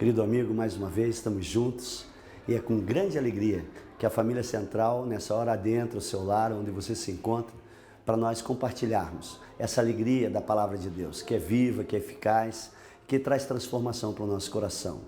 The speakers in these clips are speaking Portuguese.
Querido amigo, mais uma vez estamos juntos e é com grande alegria que a família Central, nessa hora adentra o seu lar, onde você se encontra, para nós compartilharmos essa alegria da Palavra de Deus, que é viva, que é eficaz, que traz transformação para o nosso coração.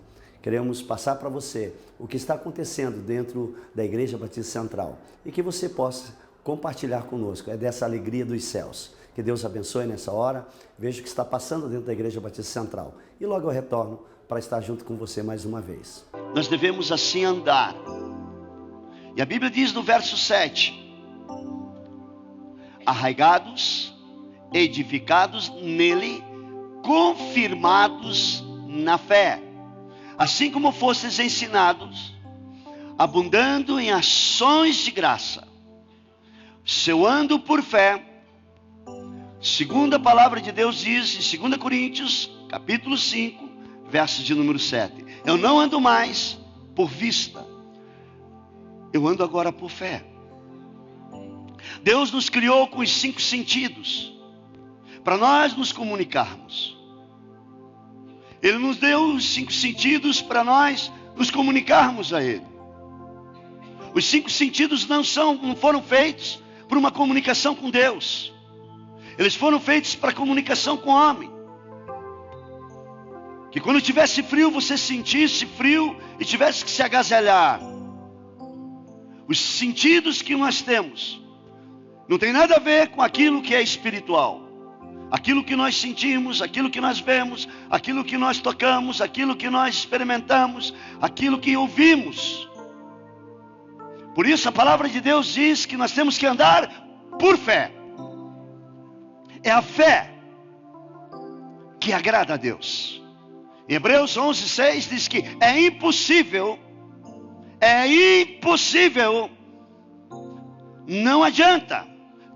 Queremos passar para você o que está acontecendo dentro da Igreja Batista Central e que você possa compartilhar conosco, é dessa alegria dos céus. Que Deus abençoe nessa hora, veja o que está passando dentro da Igreja Batista Central e logo eu retorno para estar junto com você mais uma vez. Nós devemos assim andar. E a Bíblia diz no verso 7: arraigados, edificados nele, confirmados na fé, assim como fostes ensinados, abundando em ações de graça, selando por fé, segundo a palavra de Deus diz em 2 Coríntios, capítulo 5, verso de número 7. Eu não ando mais por vista, eu ando agora por fé. Deus nos criou com os 5 sentidos, para nós nos comunicarmos. Ele nos deu os 5 sentidos para nós nos comunicarmos a Ele. Os 5 sentidos não foram feitos para uma comunicação com Deus. Eles foram feitos para comunicação com o homem. Que quando tivesse frio, você sentisse frio e tivesse que se agasalhar. Os sentidos que nós temos não tem nada a ver com aquilo que é espiritual. Aquilo que nós sentimos, aquilo que nós vemos, aquilo que nós tocamos, aquilo que nós experimentamos, aquilo que ouvimos. Por isso a palavra de Deus diz que nós temos que andar por fé. É a fé que agrada a Deus. Em Hebreus 11:6 diz que é impossível, não adianta.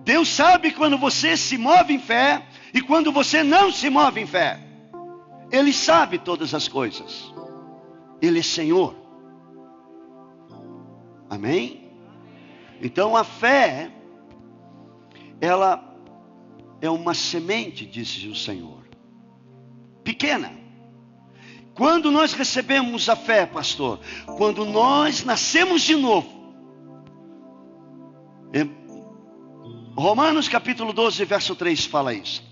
Deus sabe quando você se move em fé e quando você não se move em fé. Ele sabe todas as coisas. Ele é Senhor. Amém? Então a fé, ela é uma semente, disse o Senhor, pequena. Quando nós recebemos a fé, pastor, quando nós nascemos de novo, Romanos capítulo 12, verso 3 fala isso.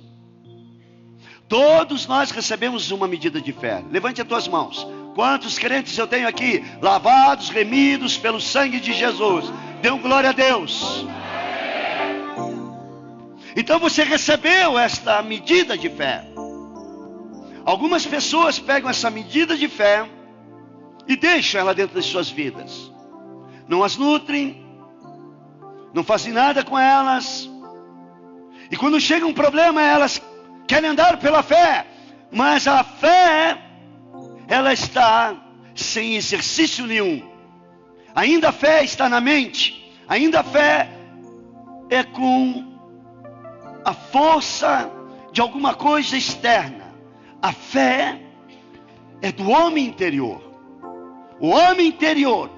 Todos nós recebemos uma medida de fé. Levante as tuas mãos. Quantos crentes eu tenho aqui? Lavados, remidos pelo sangue de Jesus. Dê glória a Deus. Então você recebeu esta medida de fé. Algumas pessoas pegam essa medida de fé e deixam ela dentro das suas vidas. Não as nutrem, não fazem nada com elas. E quando chega um problema, elas querem andar pela fé. Mas a fé, ela está sem exercício nenhum. Ainda a fé está na mente. Ainda a fé é com a força de alguma coisa externa. A fé é do homem interior. O homem interior,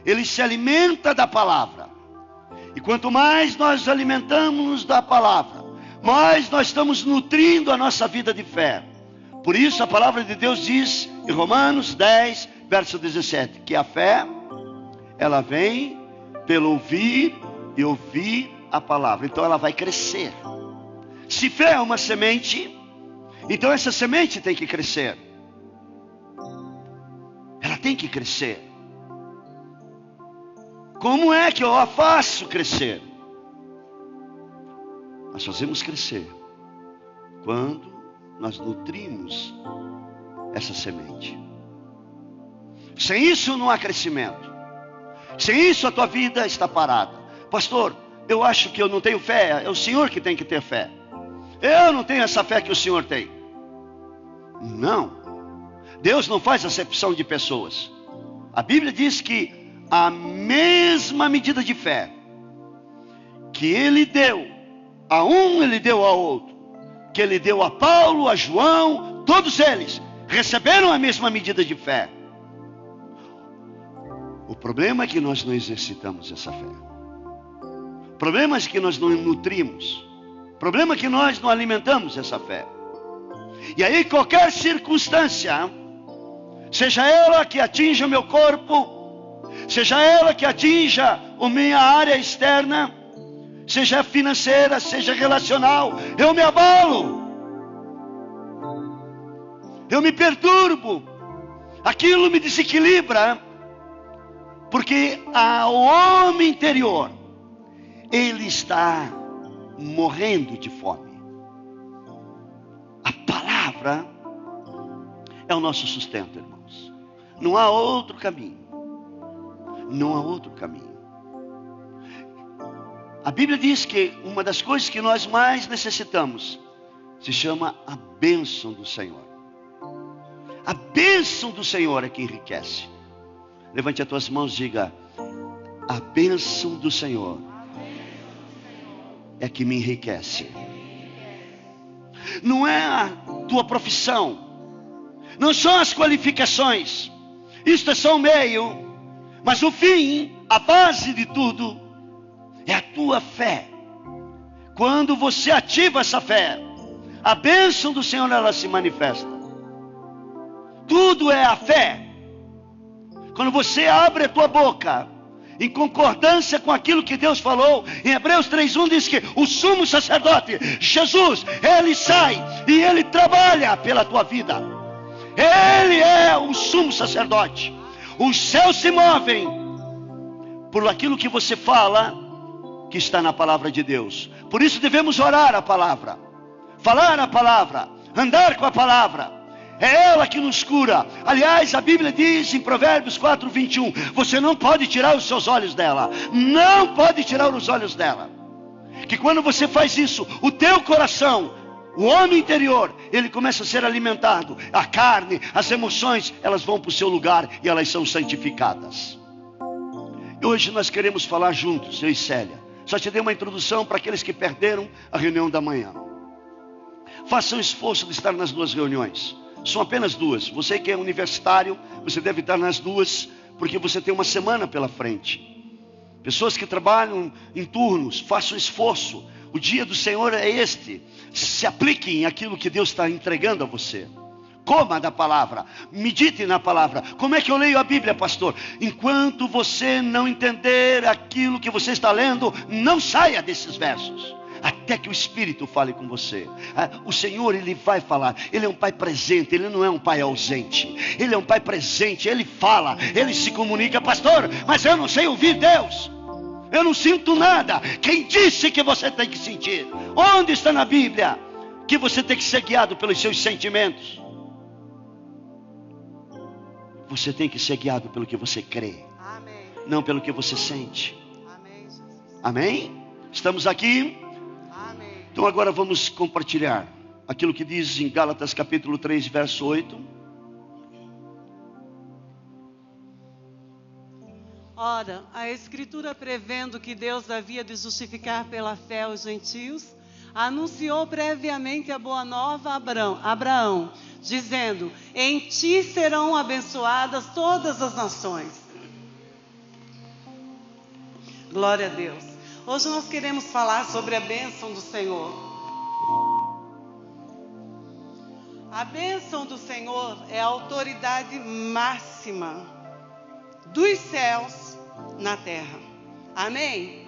ele se alimenta da palavra. E quanto mais nós alimentamos da palavra, mais nós estamos nutrindo a nossa vida de fé. Por isso a palavra de Deus diz em Romanos 10, verso 17, que a fé, ela vem pelo ouvir e ouvir a palavra. Então ela vai crescer. Se fé é uma semente, então essa semente tem que crescer. Ela tem que crescer. Como é que eu a faço crescer? Nós fazemos crescer quando nós nutrimos essa semente. Sem isso não há crescimento. Sem isso a tua vida está parada. Pastor, eu acho que eu não tenho fé. É o Senhor que tem que ter fé. Eu não tenho essa fé que o Senhor tem. Não. Deus não faz acepção de pessoas. A Bíblia diz que a mesma medida de fé que Ele deu a um, Ele deu ao outro. Que Ele deu a Paulo, a João, todos eles receberam a mesma medida de fé. O problema é que nós não exercitamos essa fé. O problema é que nós não nutrimos. O problema é que nós não alimentamos essa fé. E aí qualquer circunstância seja ela que atinja o meu corpo, seja ela que atinja a minha área externa, seja financeira, seja relacional, eu me abalo, eu me perturbo, aquilo me desequilibra, porque o homem interior, ele está morrendo de fome. A palavra é o nosso sustento, irmãos. Não há outro caminho. Não há outro caminho. A Bíblia diz que uma das coisas que nós mais necessitamos se chama a bênção do Senhor. A bênção do Senhor é que enriquece. Levante as tuas mãos e diga: a bênção do Senhor é que me enriquece. Não é a tua profissão, não são as qualificações, isto é só o meio, mas o fim, a base de tudo, é a tua fé. Quando você ativa essa fé, a bênção do Senhor, ela se manifesta. Tudo é a fé. Quando você abre a tua boca em concordância com aquilo que Deus falou, em Hebreus 3:1 diz que o sumo sacerdote, Jesus, ele sai e ele trabalha pela tua vida. Ele é o sumo sacerdote. Os céus se movem por aquilo que você fala, que está na palavra de Deus. Por isso devemos orar a palavra, falar a palavra, andar com a palavra. É ela que nos cura. Aliás, a Bíblia diz em Provérbios 4:21, você não pode tirar os seus olhos dela. Não pode tirar os olhos dela. Que quando você faz isso, o teu coração, o homem interior, ele começa a ser alimentado. A carne, as emoções, elas vão para o seu lugar e elas são santificadas. E hoje nós queremos falar juntos, eu e Célia. Só te dei uma introdução para aqueles que perderam a reunião da manhã. Faça um esforço de estar nas duas reuniões. São apenas duas. Você que é universitário, você deve estar nas duas, porque você tem uma semana pela frente. Pessoas que trabalham em turnos, façam esforço. O dia do Senhor é este. Se apliquem aquilo que Deus está entregando a você. Coma da palavra, medite na palavra. Como é que eu leio a Bíblia, pastor? Enquanto você não entender aquilo que você está lendo, não saia desses versos, até que o Espírito fale com você. O Senhor, Ele vai falar. Ele é um Pai presente, Ele não é um Pai ausente. Ele é um Pai presente, Ele fala, Ele se comunica. Pastor, mas eu não sei ouvir Deus, eu não sinto nada. Quem disse que você tem que sentir? Onde está na Bíblia que você tem que ser guiado pelos seus sentimentos? Você tem que ser guiado pelo que você crê. Amém. Não pelo que você sente. Amém, Jesus. Amém? Estamos aqui? Amém. Então agora vamos compartilhar aquilo que diz em Gálatas capítulo 3, verso 8. Ora, a Escritura, prevendo que Deus havia de justificar pela fé os gentios, anunciou previamente a boa nova a Abraão, dizendo: em ti serão abençoadas todas as nações. Glória a Deus. Hoje nós queremos falar sobre a bênção do Senhor. A bênção do Senhor é a autoridade máxima dos céus na terra. Amém?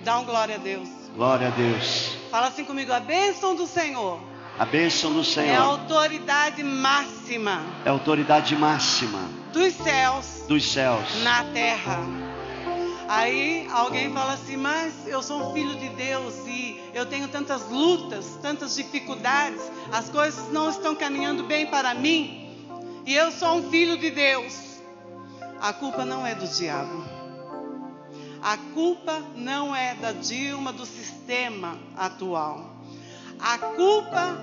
Dá um glória a Deus. Glória a Deus. Fala assim comigo: a bênção do Senhor. A bênção do Senhor É a autoridade máxima. É a autoridade máxima dos céus. Dos céus. Na terra. Aí alguém fala assim: mas eu sou um filho de Deus e eu tenho tantas lutas, tantas dificuldades, as coisas não estão caminhando bem para mim, e eu sou um filho de Deus. A culpa não é do diabo. A culpa não é da Dilma, do sistema atual. A culpa,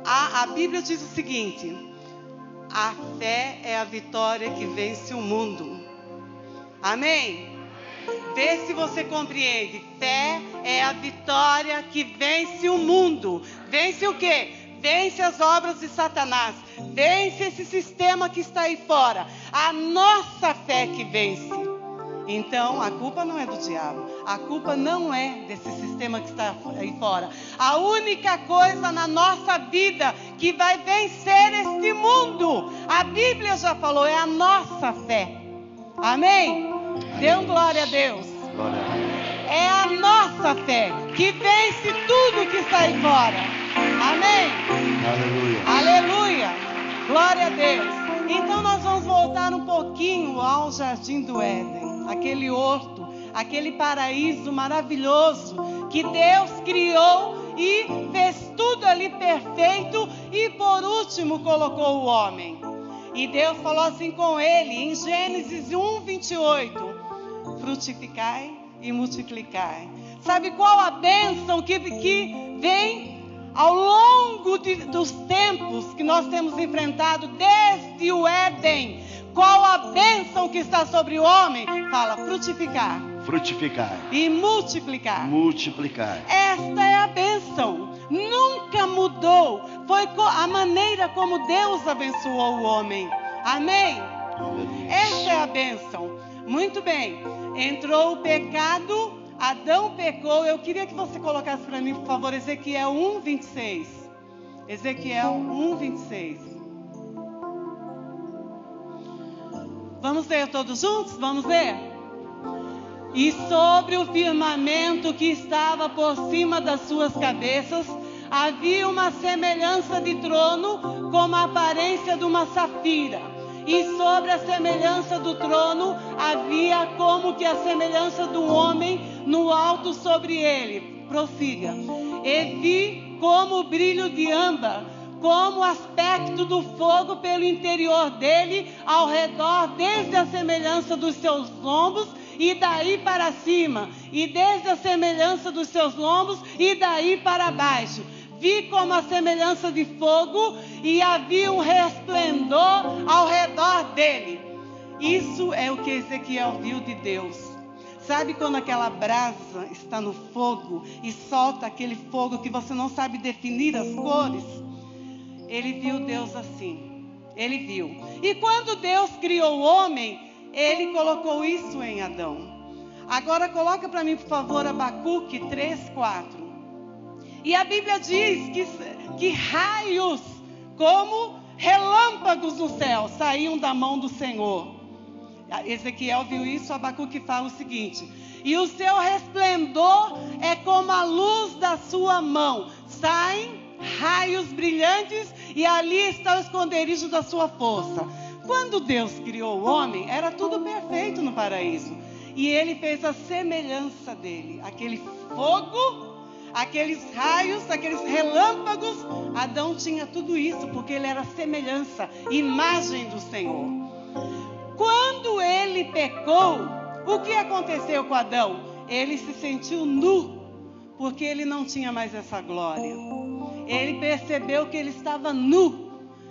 a Bíblia diz o seguinte: a fé é a vitória que vence o mundo. Amém? Vê se você compreende. Fé é a vitória que vence o mundo. Vence o quê? Vence as obras de Satanás. Vence esse sistema que está aí fora. A nossa fé que vence. Então, a culpa não é do diabo. A culpa não é desse sistema que está aí fora. A única coisa na nossa vida que vai vencer este mundo, a Bíblia já falou, é a nossa fé. Amém? Dê um glória a Deus. Glória a Deus. É a nossa fé que vence tudo que está aí fora. Amém? Aleluia. Aleluia. Glória a Deus. Então nós vamos voltar um pouquinho ao Jardim do Éden. Aquele horto, aquele paraíso maravilhoso que Deus criou e fez tudo ali perfeito e por último colocou o homem. E Deus falou assim com ele em Gênesis 1:28: frutificai e multiplicai. Sabe qual a bênção que vem ao longo dos tempos que nós temos enfrentado desde o Éden? Qual a bênção que está sobre o homem? Fala, frutificar. Frutificar. E multiplicar. Multiplicar. Esta é a bênção. Nunca mudou. Foi a maneira como Deus abençoou o homem. Amém? Aleluia. Esta é a bênção. Muito bem. Entrou o pecado. Adão pecou. Eu queria que você colocasse para mim, por favor, Ezequiel 1:26. Ezequiel 1:26. Vamos ler todos juntos? Vamos ler? E sobre o firmamento que estava por cima das suas cabeças, havia uma semelhança de trono, como a aparência de uma safira. E sobre a semelhança do trono, havia como que a semelhança do homem no alto sobre ele. Prossiga. E vi como o brilho de âmbar, como o aspecto do fogo pelo interior dele, ao redor, desde a semelhança dos seus lombos e daí para cima, e desde a semelhança dos seus lombos e daí para baixo. Vi como a semelhança de fogo e havia um resplendor ao redor dele. Isso é o que Ezequiel viu de Deus. Sabe quando aquela brasa está no fogo e solta aquele fogo que você não sabe definir as cores? Ele viu Deus assim. Ele viu. E quando Deus criou o homem, Ele colocou isso em Adão. Agora coloca para mim, por favor, Abacuque 3:4. E a Bíblia diz que raios como relâmpagos do céu saíam da mão do Senhor. Ezequiel viu isso, Abacuque fala o seguinte: e o seu resplendor é como a luz da sua mão. Saem raios brilhantes e ali está o esconderijo da sua força. Quando Deus criou o homem, era tudo perfeito no paraíso. E Ele fez a semelhança dele. Aquele fogo, aqueles raios, aqueles relâmpagos. Adão tinha tudo isso, porque ele era semelhança, imagem do Senhor. Quando ele pecou, o que aconteceu com Adão? Ele se sentiu nu, porque ele não tinha mais essa glória. Ele percebeu que ele estava nu.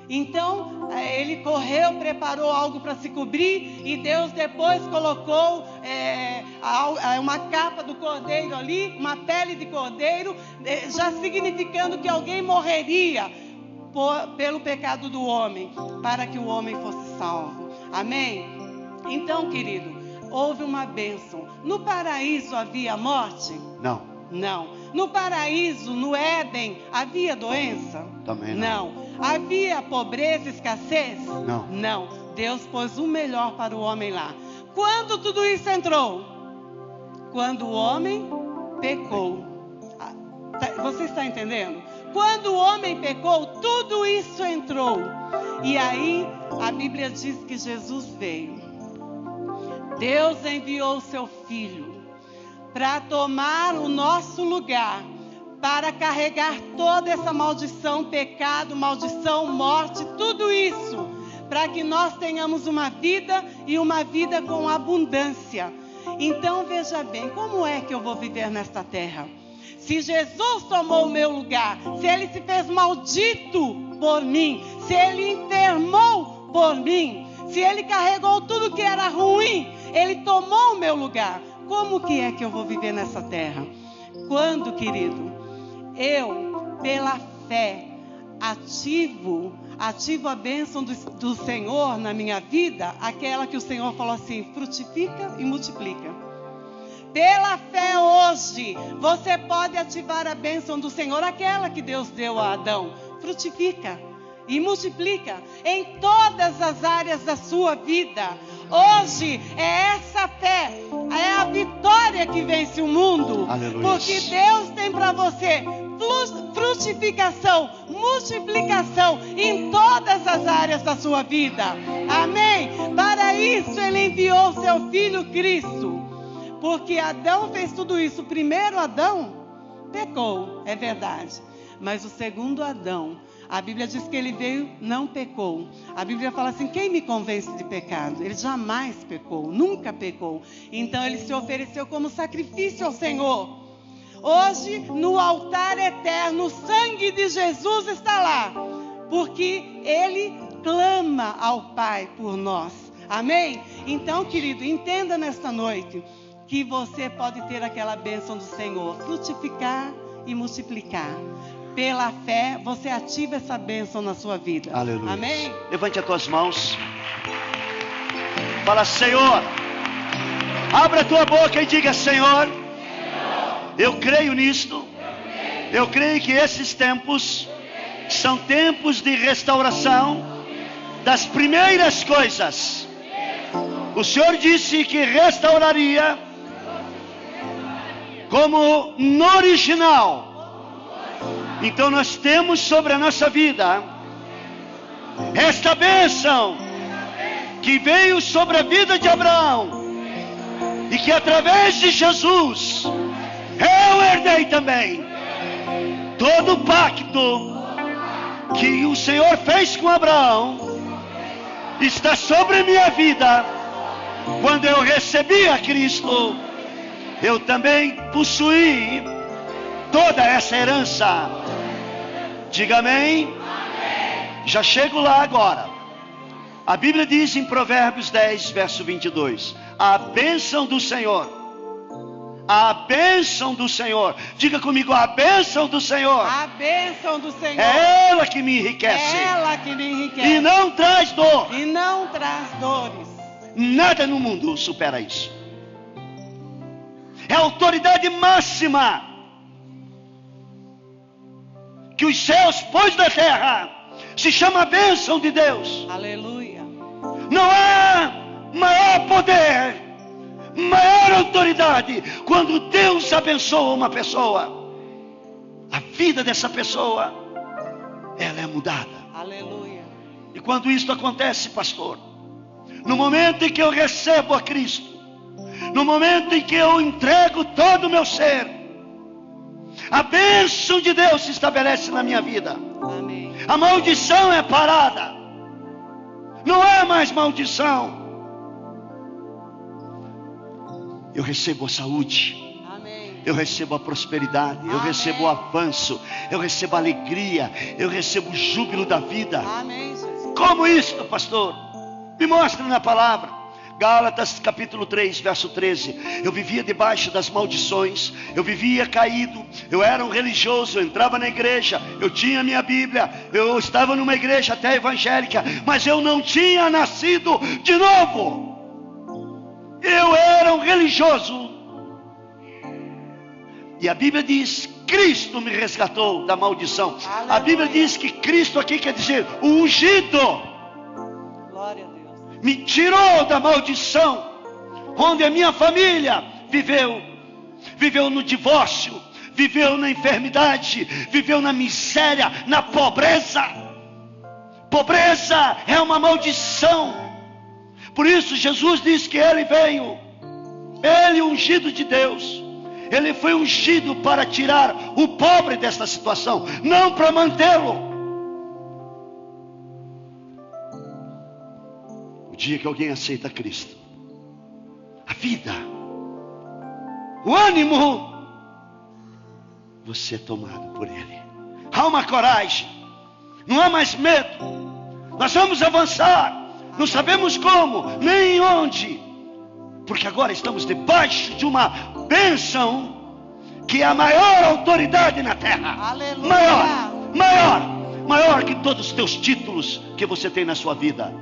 Então, ele correu, preparou algo para se cobrir. E Deus depois colocou uma capa do cordeiro ali, uma pele de cordeiro, já significando que alguém morreria pelo pecado do homem, para que o homem fosse salvo. Amém? Então, querido, houve uma bênção. No paraíso havia morte? Não. Não. No paraíso, no Éden, havia doença? Também não. Não. Havia pobreza, escassez? Não. Não. Deus pôs o melhor para o homem lá. Quando tudo isso entrou? Quando o homem pecou. Você está entendendo? Quando o homem pecou, tudo isso entrou. E aí, a Bíblia diz que Jesus veio. Deus enviou o seu Filho para tomar o nosso lugar, para carregar toda essa maldição, pecado, maldição, morte, tudo isso, para que nós tenhamos uma vida e uma vida com abundância. Então veja bem, como é que eu vou viver nesta terra? Se Jesus tomou o meu lugar, se Ele se fez maldito por mim, se Ele enfermou por mim, se Ele carregou tudo que era ruim, Ele tomou o meu lugar. Como que é que eu vou viver nessa terra? Quando, querido, eu, pela fé, ativo ativo a bênção do Senhor na minha vida, aquela que o Senhor falou assim, frutifica e multiplica. Pela fé hoje, você pode ativar a bênção do Senhor, aquela que Deus deu a Adão. Frutifica e multiplica em todas as áreas da sua vida. Hoje é essa fé, é a vitória que vence o mundo. Aleluia. Porque Deus tem para você frutificação, multiplicação em todas as áreas da sua vida. Amém? Para isso Ele enviou o seu Filho Cristo. Porque Adão fez tudo isso. O primeiro Adão pecou, é verdade. Mas o segundo Adão, a Bíblia diz que ele veio, não pecou. A Bíblia fala assim, quem me convence de pecado? Ele jamais pecou, nunca pecou. Então ele se ofereceu como sacrifício ao Senhor. Hoje, no altar eterno, o sangue de Jesus está lá. Porque Ele clama ao Pai por nós. Amém? Então, querido, entenda nesta noite que você pode ter aquela bênção do Senhor. Frutificar e multiplicar. Pela fé, você ativa essa bênção na sua vida. Aleluia. Amém? Levante as tuas mãos. Fala, Senhor. Abra a tua boca e diga, Senhor, eu creio nisto. Eu creio que esses tempos são tempos de restauração das primeiras coisas. O Senhor disse que restauraria como no original. Então nós temos sobre a nossa vida esta bênção que veio sobre a vida de Abraão e que através de Jesus eu herdei também. Todo o pacto que o Senhor fez com Abraão está sobre a minha vida. Quando eu recebi a Cristo, eu também possuí toda essa herança. Diga amém. Amém. Já chego lá agora. A Bíblia diz em Provérbios 10, verso 22. A bênção do Senhor. A bênção do Senhor. Diga comigo, a bênção do Senhor. A bênção do Senhor. É ela que me enriquece. É ela que me enriquece. E não traz dor. E não traz dores. Nada no mundo supera isso. É a autoridade máxima que os céus pôs na terra. Se chama a bênção de Deus. Aleluia. Não há maior poder, maior autoridade quando Deus abençoa uma pessoa. A vida dessa pessoa, ela é mudada. Aleluia. E quando isso acontece, pastor, no momento em que eu recebo a Cristo, no momento em que eu entrego todo o meu ser, a bênção de Deus se estabelece na minha vida. Amém. A maldição é parada. Não é mais maldição. Eu recebo a saúde. Amém. Eu recebo a prosperidade. Eu Amém. recebo o avanço. Eu recebo a alegria. Eu recebo o júbilo da vida. Amém, Jesus. Como isso, pastor? Me mostra na palavra. Gálatas capítulo 3, verso 13. Eu vivia debaixo das maldições. Eu vivia caído. Eu era um religioso. Eu entrava na igreja. Eu tinha minha Bíblia. Eu estava numa igreja até evangélica. Mas eu não tinha nascido de novo. Eu era um religioso. E a Bíblia diz: Cristo me resgatou da maldição. Aleluia. A Bíblia diz que Cristo aqui quer dizer o ungido. Glória a Deus. Me tirou da maldição, onde a minha família viveu no divórcio, viveu na enfermidade, viveu na miséria, na pobreza. Pobreza é uma maldição. Por isso Jesus diz que Ele veio, Ele ungido de Deus, Ele foi ungido para tirar o pobre desta situação, não para mantê-lo. O dia que alguém aceita Cristo, a vida, o ânimo, você é tomado por Ele. Há uma coragem, não há mais medo. Nós vamos avançar, não sabemos como, nem onde, porque agora estamos debaixo de uma bênção que é a maior autoridade na terra. Aleluia. Maior, maior que todos os teus títulos que você tem na sua vida,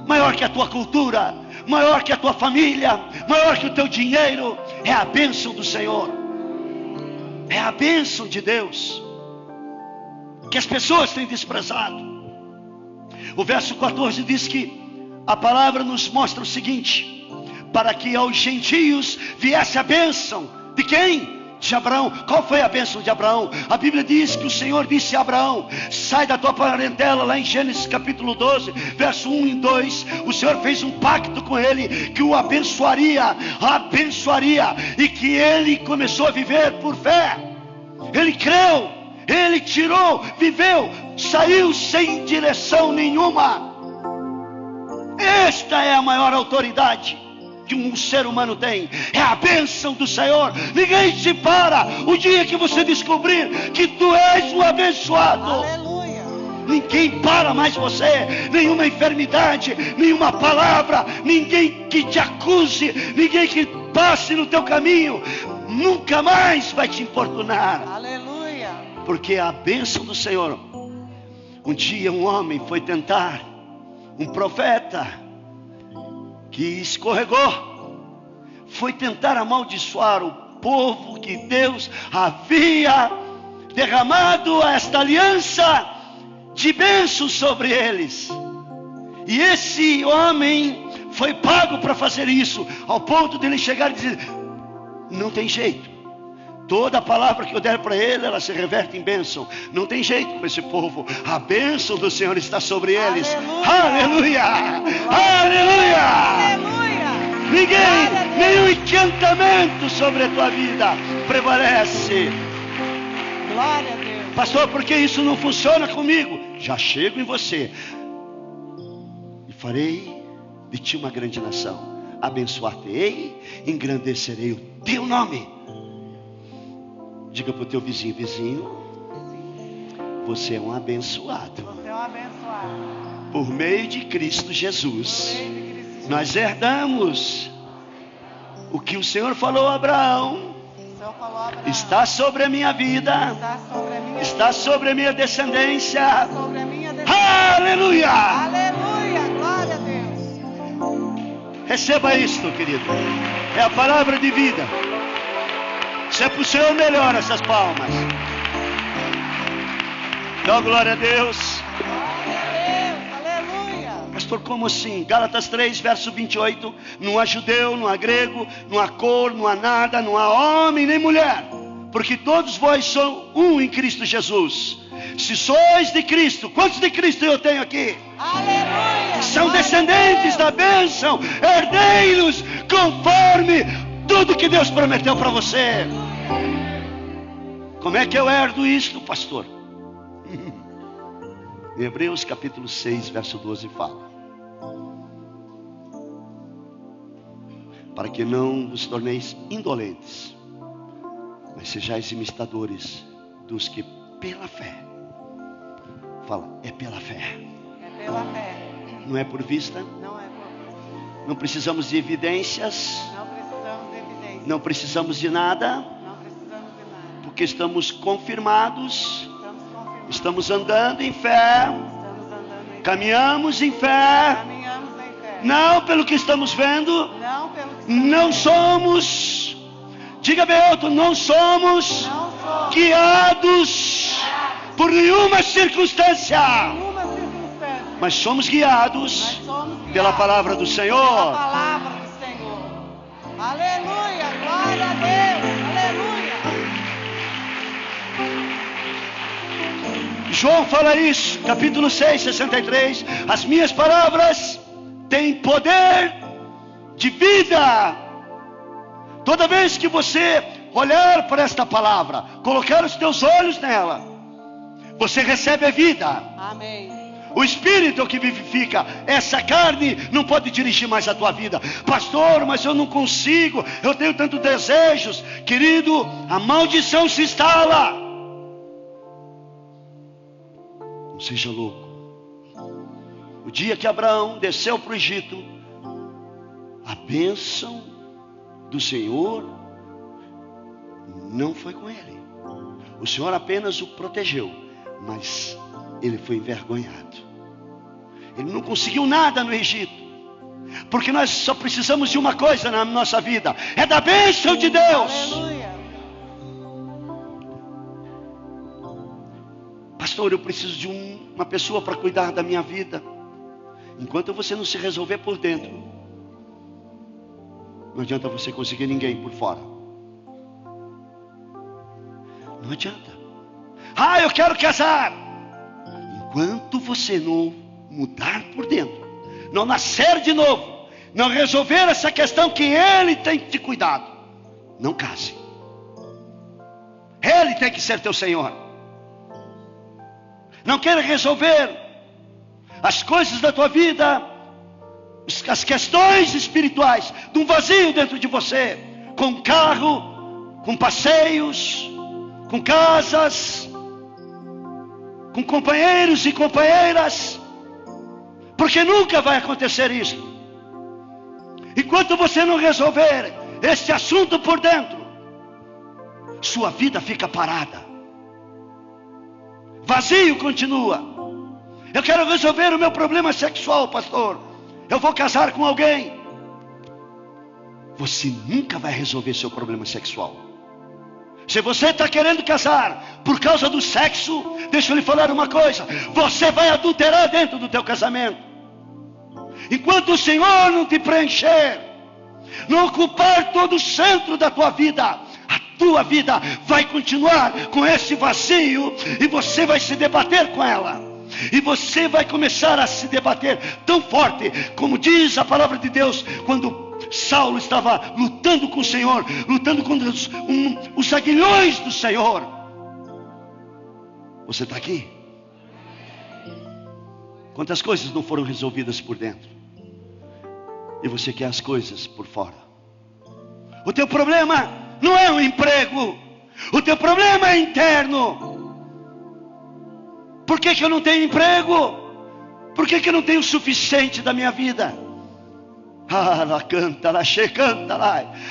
maior que a tua cultura, maior que a tua família, maior que o teu dinheiro. É a bênção do Senhor, é a bênção de Deus que as pessoas têm desprezado. O verso 14 diz que a palavra nos mostra o seguinte: para que aos gentios viesse a bênção de quem? De Abraão. Qual foi a bênção de Abraão? A Bíblia diz que o Senhor disse a Abraão: sai da tua parentela. Lá em Gênesis capítulo 12, verso 1 e 2, o Senhor fez um pacto com ele, que o abençoaria, e que ele começou a viver por fé. Ele creu, ele tirou, viveu, saiu sem direção nenhuma. Esta é a maior autoridade que um ser humano tem, é a bênção do Senhor. Ninguém te para o dia que você descobrir que tu és o abençoado. Aleluia. Ninguém para mais você, nenhuma enfermidade, nenhuma palavra, ninguém que te acuse, ninguém que passe no teu caminho, nunca mais vai te importunar. Aleluia. Porque a bênção do Senhor. Um dia um homem foi tentar, um profeta, que escorregou, foi tentar amaldiçoar o povo que Deus havia derramado esta aliança de bênçãos sobre eles. E esse homem foi pago para fazer isso, ao ponto de ele chegar e dizer: não tem jeito, toda a palavra que eu der para ele, ela se reverte em bênção. Não tem jeito com esse povo, a bênção do Senhor está sobre eles. Aleluia, aleluia, aleluia. Ninguém, nenhum encantamento sobre a tua vida prevalece. Glória a Deus. Pastor, porque isso não funciona comigo? Já chego em você e farei de ti uma grande nação, abençoar-te-ei, engrandecerei o teu nome. Diga para o teu vizinho: vizinho, você é um abençoado. Você é um abençoado. Por meio de Cristo Jesus, Por meio de Cristo Jesus. nós herdamos o que o Senhor falou a Abraão. O Senhor falou a Abraão: Está sobre a minha vida, está sobre a minha está vida, sobre a minha descendência. sobre a minha descendência. Aleluia! Aleluia, glória a Deus. Receba isto, querido. É a palavra de vida. Se é para o Senhor, melhor essas palmas. Dá glória a Deus. Glória a Deus, aleluia. Pastor, como assim? Gálatas 3, verso 28. Não há judeu, não há grego, não há cor, não há nada, não há homem nem mulher, porque todos vós são um em Cristo Jesus. Se sois de Cristo, quantos de Cristo eu tenho aqui? Aleluia. São Glória a descendentes Deus. da bênção, herdeiros, conforme tudo que Deus prometeu para você. Como é que eu herdo isto, pastor? Em Hebreus capítulo 6, verso 12 fala: para que não vos torneis indolentes, mas sejais imitadores dos que pela fé. Fala, é pela fé. É pela fé. Não é por vista. Não é por Não precisamos de evidências. Não precisamos de evidência. Não precisamos de nada, Não precisamos de nada. porque estamos confirmados. Estamos confirmados. Estamos andando em fé. Estamos andando em fé. Caminhamos em fé. Caminhamos em fé. Não pelo que estamos vendo. Não pelo que Não somos. Diga bem alto, não somos Não somos guiados por nenhuma circunstância, nenhuma circunstância. mas somos guiados Nós somos guiados pela palavra do pela Senhor. palavra do Senhor. Aleluia, glória a Deus. Aleluia. João fala isso, capítulo 6, 63. As minhas palavras têm poder de vida. Toda vez que você olhar para esta palavra, colocar os teus olhos nela, você recebe a vida. Amém. O Espírito é o que vivifica. Essa carne não pode dirigir mais a tua vida. Pastor, mas eu não consigo, eu tenho tantos desejos. Querido, a maldição se instala. Não seja louco. O dia que Abraão desceu para o Egito, a bênção do Senhor não foi com ele. O Senhor apenas o protegeu, mas ele foi envergonhado. Ele não conseguiu nada no Egito. Porque nós só precisamos de uma coisa na nossa vida: é da bênção de Deus. Aleluia. Pastor, eu preciso de uma pessoa para cuidar da minha vida. Enquanto você não se resolver por dentro, não adianta você conseguir ninguém por fora. Não adianta. Eu quero casar. Enquanto você não mudar por dentro, não nascer de novo, não resolver essa questão que Ele tem que te cuidado, não case. Ele tem que ser teu Senhor. Não queira resolver as coisas da tua vida, as questões espirituais, de um vazio dentro de você, com carro, com passeios, com casas, com companheiros e companheiras, porque nunca vai acontecer isso. Enquanto você não resolver este assunto por dentro, sua vida fica parada. Vazio continua. Eu quero resolver o meu problema sexual, pastor. Eu vou casar com alguém. Você nunca vai resolver seu problema sexual. Se você está querendo casar por causa do sexo, deixa eu lhe falar uma coisa: você vai adulterar dentro do teu casamento. Enquanto o Senhor não te preencher, não ocupar todo o centro da tua vida, a tua vida vai continuar com esse vazio, e você vai se debater com ela. E você vai começar a se debater tão forte, como diz a palavra de Deus, quando Saulo estava lutando com o Senhor, lutando contra os aguilhões do Senhor. Você está aqui? Quantas coisas não foram resolvidas por dentro, e você quer as coisas por fora. O teu problema não é um emprego, o teu problema é interno. Por que eu não tenho emprego? Por que eu não tenho o suficiente da minha vida?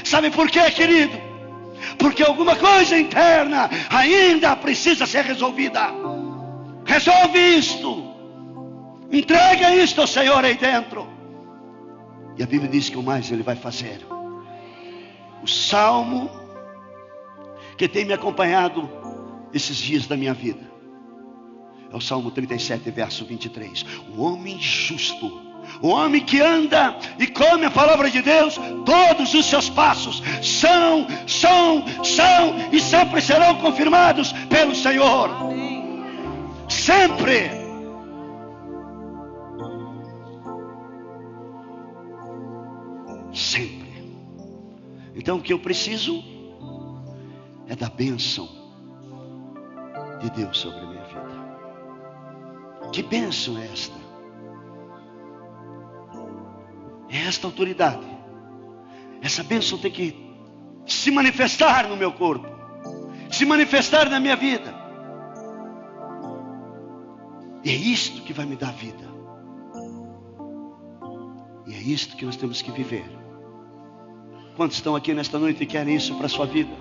Sabe por quê, querido? Porque alguma coisa interna ainda precisa ser resolvida. Resolve isto. Entrega isto ao Senhor aí dentro. E a Bíblia diz que o mais Ele vai fazer. O salmo que tem me acompanhado esses dias da minha vida é o Salmo 37, verso 23. O homem justo, o homem que anda e come a palavra de Deus, todos os seus passos são e sempre serão confirmados pelo Senhor. Amém. Sempre. Sempre. Então o que eu preciso é da bênção de Deus sobre a minha vida. Que bênção é esta? É esta autoridade. Essa bênção tem que se manifestar no meu corpo, se manifestar na minha vida. E é isto que vai me dar vida. E é isto que nós temos que viver. Quantos estão aqui nesta noite e querem isso para a sua vida?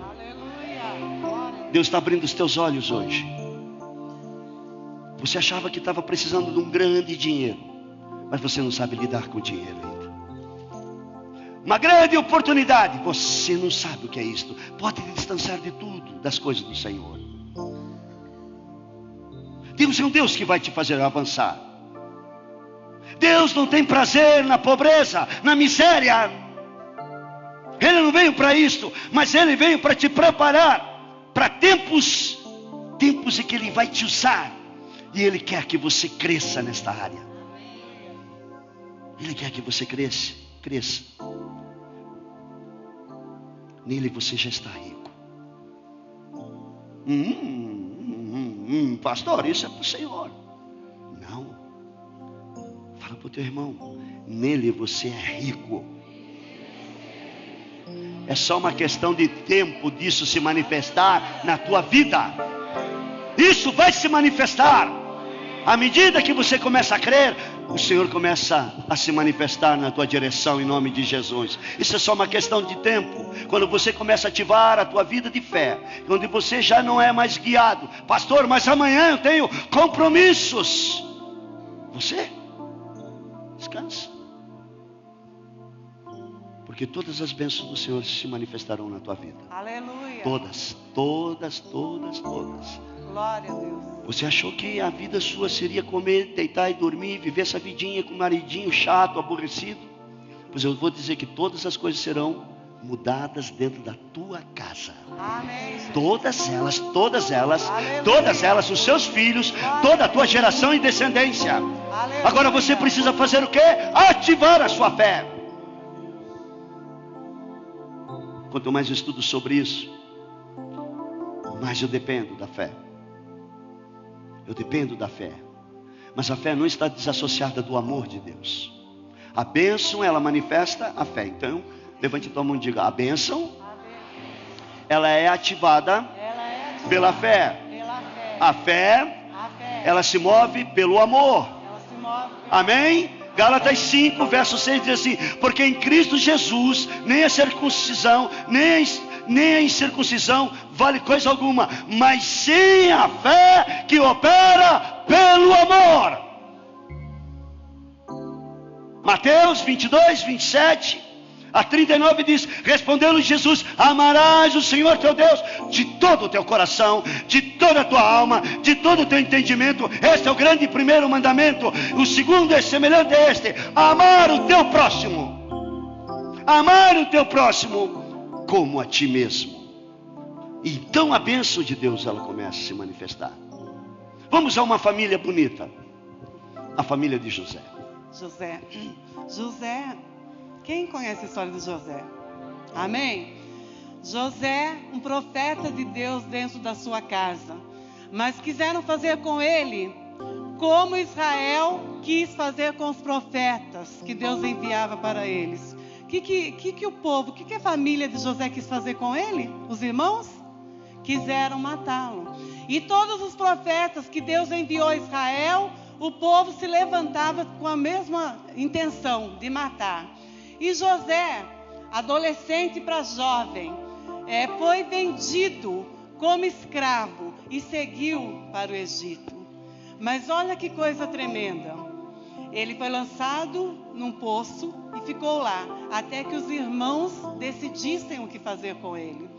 Deus está abrindo os teus olhos hoje. Você achava que estava precisando de um grande dinheiro, mas você não sabe lidar com o dinheiro ainda. Uma grande oportunidade, você não sabe o que é isto. Pode te distanciar de tudo, das coisas do Senhor. Deus é um Deus que vai te fazer avançar. Deus não tem prazer na pobreza, na miséria. Ele não veio para isto, mas Ele veio para te preparar para tempos em que Ele vai te usar. E Ele quer que você cresça nesta área. Ele quer que você cresça. Nele você já está rico. Pastor, isso é para o Senhor. Não. Fala para o teu irmão. Nele você é rico. É só uma questão de tempo disso se manifestar na tua vida. Isso vai se manifestar. À medida que você começa a crer, o Senhor começa a se manifestar na tua direção em nome de Jesus. Isso é só uma questão de tempo. Quando você começa a ativar a tua vida de fé, quando você já não é mais guiado, pastor, mas amanhã eu tenho compromissos. Você descansa, porque todas as bênçãos do Senhor se manifestarão na tua vida. Aleluia. Todas. Glória a Deus. Você achou que a vida sua seria comer, deitar e dormir, viver essa vidinha com um maridinho chato, aborrecido? Pois eu vou dizer que todas as coisas serão mudadas dentro da tua casa. Amém. Todas elas, Aleluia. todas elas, os seus filhos, toda a tua geração e descendência. Aleluia. Agora você precisa fazer o quê? Ativar a sua fé. Quanto mais eu estudo sobre isso, mais eu dependo da fé. Eu dependo da fé. Mas a fé não está desassociada do amor de Deus. A bênção, ela manifesta a fé. Então, levante tua mão e diga: a bênção, ela é ativada pela fé. A fé, ela se move pelo amor. Amém? Gálatas 5, verso 6 diz assim: porque em Cristo Jesus, nem a circuncisão, nem a incircuncisão vale coisa alguma, mas sim a fé que opera pelo amor. Mateus 22, 27 a 39 diz: respondeu-lhe Jesus: amarás o Senhor teu Deus de todo o teu coração, de toda a tua alma, de todo o teu entendimento. Este é o grande primeiro mandamento. O segundo é semelhante a este: amar o teu próximo. Amar o teu próximo como a ti mesmo. Então a bênção de Deus, ela começa a se manifestar. Vamos a uma família bonita, a família de José. José, quem conhece a história de José? Amém? José, um profeta de Deus dentro da sua casa, mas quiseram fazer com ele como Israel quis fazer com os profetas que Deus enviava para eles. Que o povo, que a família de José quis fazer com ele? Os irmãos quiseram matá-lo. E todos os profetas que Deus enviou a Israel, o povo se levantava com a mesma intenção de matar. E José, adolescente para jovem, foi vendido como escravo e seguiu para o Egito. Mas olha que coisa tremenda. Ele foi lançado num poço e ficou lá, até que os irmãos decidissem o que fazer com ele.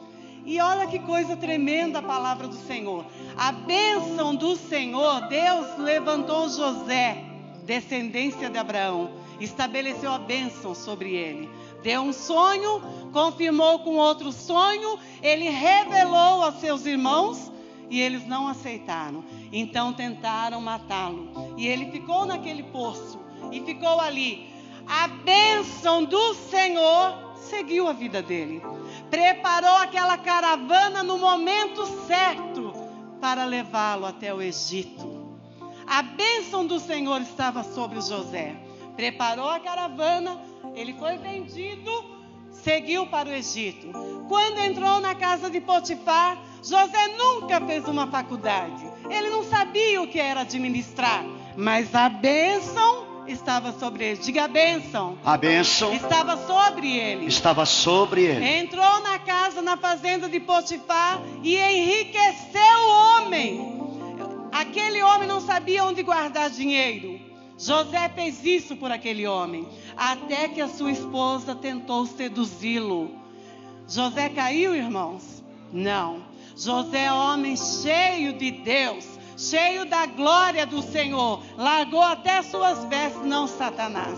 E olha que coisa tremenda a palavra do Senhor. A bênção do Senhor, Deus levantou José, descendência de Abraão, estabeleceu a bênção sobre ele. Deu um sonho, confirmou com outro sonho, ele revelou aos seus irmãos e eles não aceitaram. Então tentaram matá-lo. E ele ficou naquele poço e ficou ali. A bênção do Senhor seguiu a vida dele. Preparou aquela caravana no momento certo para levá-lo até o Egito. A bênção do Senhor estava sobre José. Preparou a caravana, ele foi vendido, seguiu para o Egito. Quando entrou na casa de Potifar, José nunca fez uma faculdade. Ele não sabia o que era administrar, mas a bênção estava sobre ele. Diga: a bênção. A bênção estava sobre ele. Estava sobre ele. Entrou na casa, na fazenda de Potifar e enriqueceu o homem. Aquele homem não sabia onde guardar dinheiro. José fez isso por aquele homem, até que a sua esposa tentou seduzi-lo. José caiu, irmãos? Não. José é homem cheio de Deus, cheio da glória do Senhor, largou até suas vestes. Não, Satanás,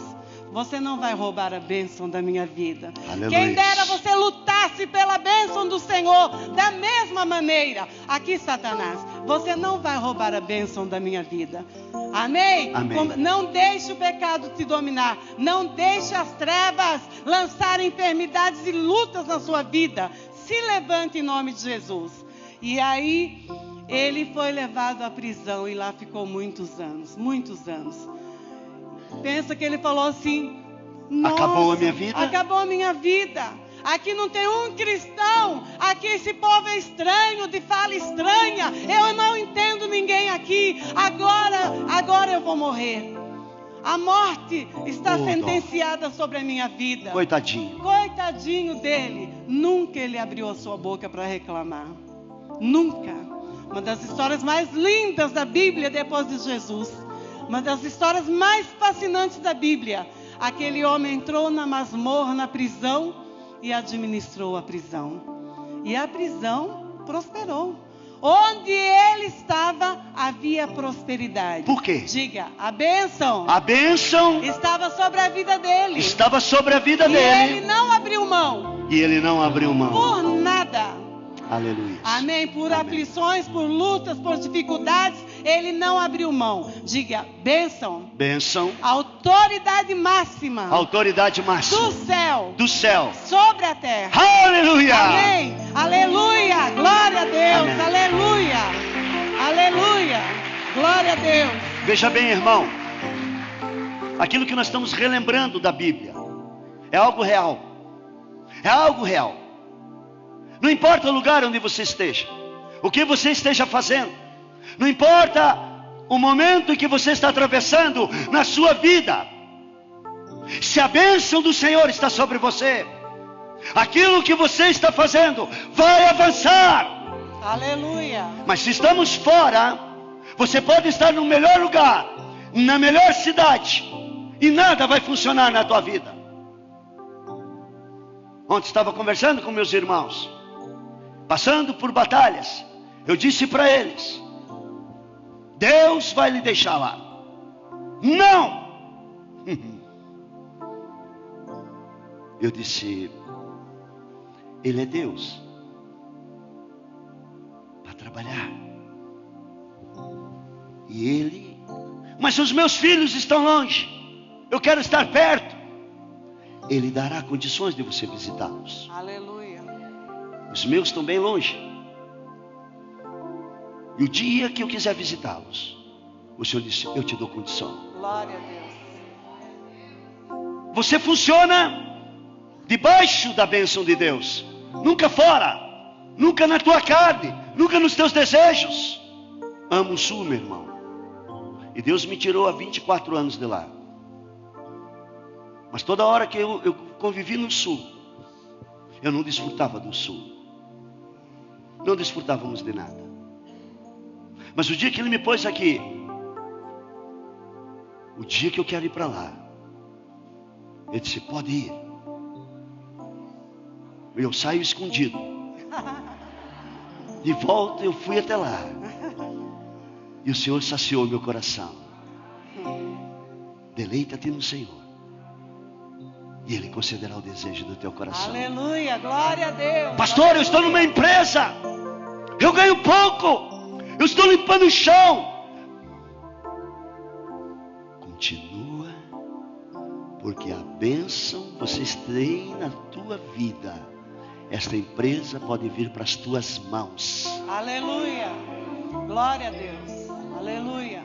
você não vai roubar a bênção da minha vida. Aleluia. Quem dera você lutasse pela bênção do Senhor da mesma maneira. Aqui, Satanás, você não vai roubar a bênção da minha vida. Amém? Amém. Não deixe o pecado te dominar. Não deixe as trevas lançar enfermidades e lutas na sua vida. Se levante em nome de Jesus. E aí ele foi levado à prisão e lá ficou muitos anos. Muitos anos. Pensa que ele falou assim: acabou a minha vida? Acabou a minha vida. Aqui não tem um cristão. Aqui esse povo é estranho, de fala estranha. Eu não entendo ninguém aqui. Agora eu vou morrer. A morte está sentenciada sobre a minha vida. Coitadinho. Coitadinho dele. Nunca ele abriu a sua boca para reclamar. Nunca. Uma das histórias mais lindas da Bíblia depois de Jesus. Uma das histórias mais fascinantes da Bíblia. Aquele homem entrou na masmorra, na prisão, e administrou a prisão. E a prisão prosperou. Onde ele estava, havia prosperidade. Por quê? Diga, a bênção. A bênção Estava sobre a vida dele. estava sobre a vida E dele. ele não abriu mão. E ele não abriu mão. Por nada. Aleluia. Amém. Por Amém. aflições, por lutas, por dificuldades, ele não abriu mão. Diga, bênção. Bênção. Autoridade máxima. Autoridade máxima. Do céu. Do céu. Sobre a terra. Aleluia. Amém. Aleluia. Glória a Deus. Amém. Aleluia. Aleluia. Glória a Deus. Veja bem, irmão. Aquilo que nós estamos relembrando da Bíblia é algo real. É algo real. Não importa o lugar onde você esteja, o que você esteja fazendo, não importa o momento em que você está atravessando na sua vida, se a bênção do Senhor está sobre você, aquilo que você está fazendo vai avançar. Aleluia. Mas se estamos fora, você pode estar no melhor lugar, na melhor cidade, e nada vai funcionar na tua vida. Ontem estava conversando com meus irmãos, passando por batalhas. Eu disse para eles: Deus vai lhe deixar lá. Não! Eu disse: Ele é Deus para trabalhar. E Ele... Mas os meus filhos estão longe, eu quero estar perto. Ele dará condições de você visitá-los. Aleluia. Os meus estão bem longe. E o dia que eu quiser visitá-los, o Senhor disse: eu te dou condição. Glória a Deus. Você funciona debaixo da bênção de Deus, nunca fora, nunca na tua carne, nunca nos teus desejos. Amo o Sul, meu irmão. E Deus me tirou há 24 anos de lá. Mas toda hora que eu convivi no Sul, eu não desfrutava do Sul. Não desfrutávamos de nada. Mas o dia que Ele me pôs aqui, o dia que eu quero ir para lá, Ele disse: pode ir. Eu saio escondido. De volta eu fui até lá. E o Senhor saciou meu coração. Deleita-te no Senhor, e Ele concederá o desejo do teu coração. Aleluia. Glória a Deus. Pastor, eu estou numa empresa, eu ganho pouco, eu estou limpando o chão. Continua, porque a bênção vocês têm na tua vida. Esta empresa pode vir para as tuas mãos. Aleluia. Glória a Deus. Aleluia.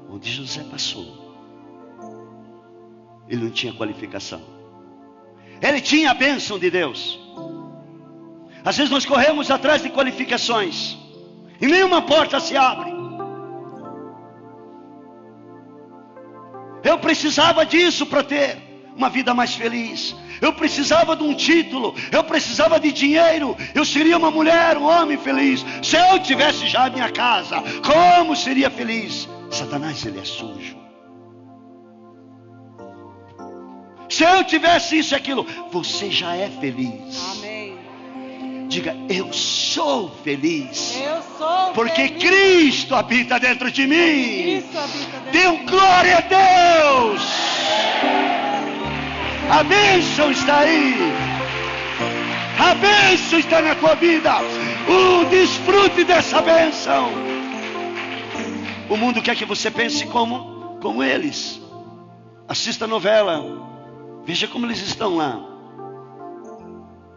Onde José passou, ele não tinha qualificação, ele tinha a bênção de Deus. Às vezes nós corremos atrás de qualificações e nenhuma porta se abre. Eu precisava disso para ter uma vida mais feliz. Eu precisava de um título, eu precisava de dinheiro, eu seria uma mulher, um homem feliz. Se eu tivesse já a minha casa, como seria feliz? Satanás, ele é sujo. Se eu tivesse isso e aquilo, você já é feliz. Amém. Diga: eu sou feliz. Eu sou Porque feliz. Cristo habita dentro de mim. Cristo habita dentro Dê um glória a Deus. A bênção está aí. A bênção está na tua vida. Desfrute dessa bênção. O mundo quer que você pense como eles. Assista a novela, veja como eles estão lá.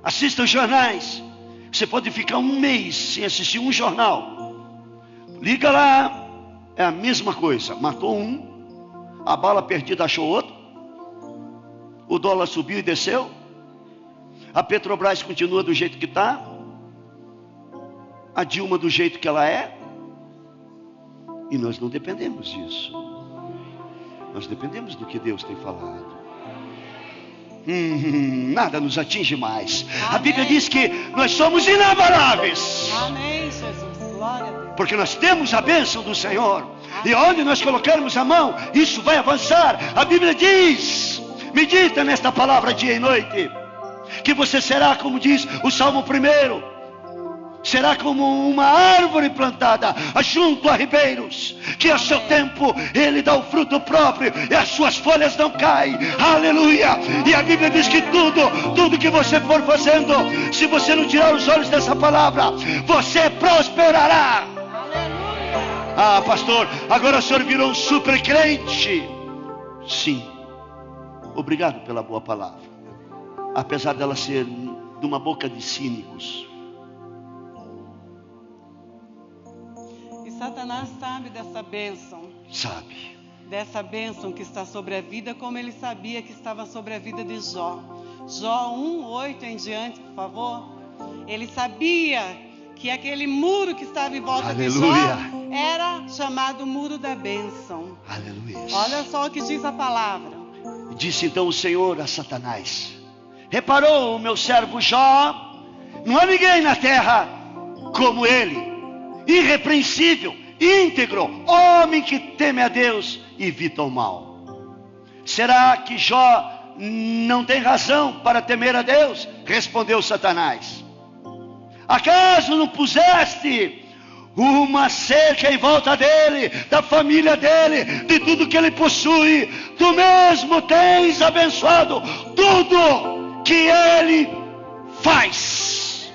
Assista os jornais. Você pode ficar um mês sem assistir um jornal. Liga lá, é a mesma coisa. Matou um, a bala perdida achou outro, o dólar subiu e desceu, a Petrobras continua do jeito que está, a Dilma do jeito que ela é, E nós não dependemos disso. Nós dependemos do que Deus tem falado. Nada nos atinge mais. Amém. A Bíblia diz que nós somos inabaláveis. Amém, Jesus. Glória a Deus. Porque nós temos a bênção do Senhor. E onde nós colocarmos a mão, isso vai avançar. A Bíblia diz, medita nesta palavra dia e noite, que você será, como diz o Salmo 1, será como uma árvore plantada junto a ribeiros, que a seu tempo ele dá o fruto próprio e as suas folhas não caem. Aleluia! E a Bíblia diz que tudo que você for fazendo, se você não tirar os olhos dessa palavra, você prosperará. Aleluia! Ah, pastor, agora o senhor virou um super crente. Sim. Obrigado pela boa palavra. Apesar dela ser de uma boca de cínicos. Satanás sabe dessa bênção. Sabe. Dessa bênção que está sobre a vida, como ele sabia que estava sobre a vida de Jó. Jó 1:8 em diante, por favor. Ele sabia que aquele muro que estava em volta de Jó era chamado muro da bênção. Aleluia. Olha só o que diz a palavra. Disse então o Senhor a Satanás: reparou o meu servo Jó? Não há ninguém na terra como ele, irrepreensível, íntegro, homem que teme a Deus e evita o mal. Será que Jó não tem razão para temer a Deus? Respondeu Satanás. Acaso não puseste uma cerca em volta dele, da família dele, de tudo que ele possui? Tu mesmo tens abençoado tudo que ele faz,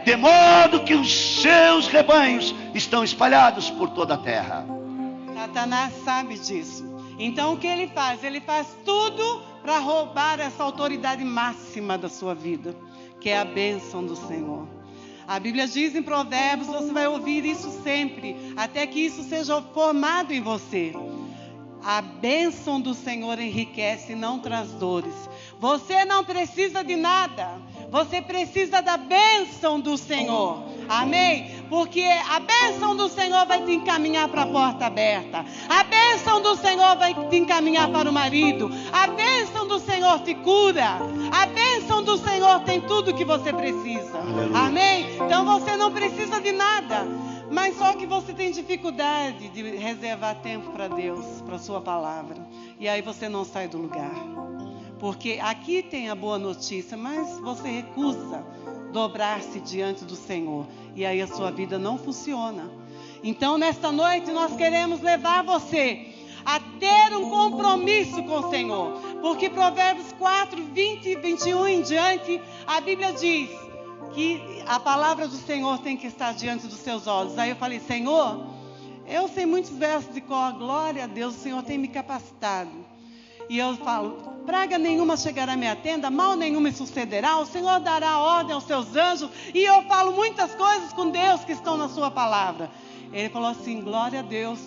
de modo que os seus rebanhos estão espalhados por toda a terra. Satanás sabe disso. Então o que ele faz? Ele faz tudo para roubar essa autoridade máxima da sua vida, que é a bênção do Senhor. A Bíblia diz em Provérbios, você vai ouvir isso sempre, até que isso seja formado em você. A bênção do Senhor enriquece e não traz dores. Você não precisa de nada. Você precisa da bênção do Senhor. Amém? Porque a bênção do Senhor vai te encaminhar para a porta aberta. A bênção do Senhor vai te encaminhar para o marido. A bênção do Senhor te cura. A bênção do Senhor tem tudo que você precisa. Amém? Então você não precisa de nada. Mas só que você tem dificuldade de reservar tempo para Deus, para a sua palavra. E aí você não sai do lugar. Porque aqui tem a boa notícia, mas você recusa dobrar-se diante do Senhor. E aí a sua vida não funciona. Então nesta noite nós queremos levar você a ter um compromisso com o Senhor. Porque Provérbios 4, 20 e 21 em diante, a Bíblia diz que a palavra do Senhor tem que estar diante dos seus olhos. Aí eu falei: Senhor, eu sei muitos versos de cor, glória a Deus, o Senhor tem me capacitado. E eu falo: praga nenhuma chegará à minha tenda, mal nenhuma me sucederá, o Senhor dará ordem aos seus anjos. E eu falo muitas coisas com Deus que estão na sua palavra. Ele falou assim: glória a Deus,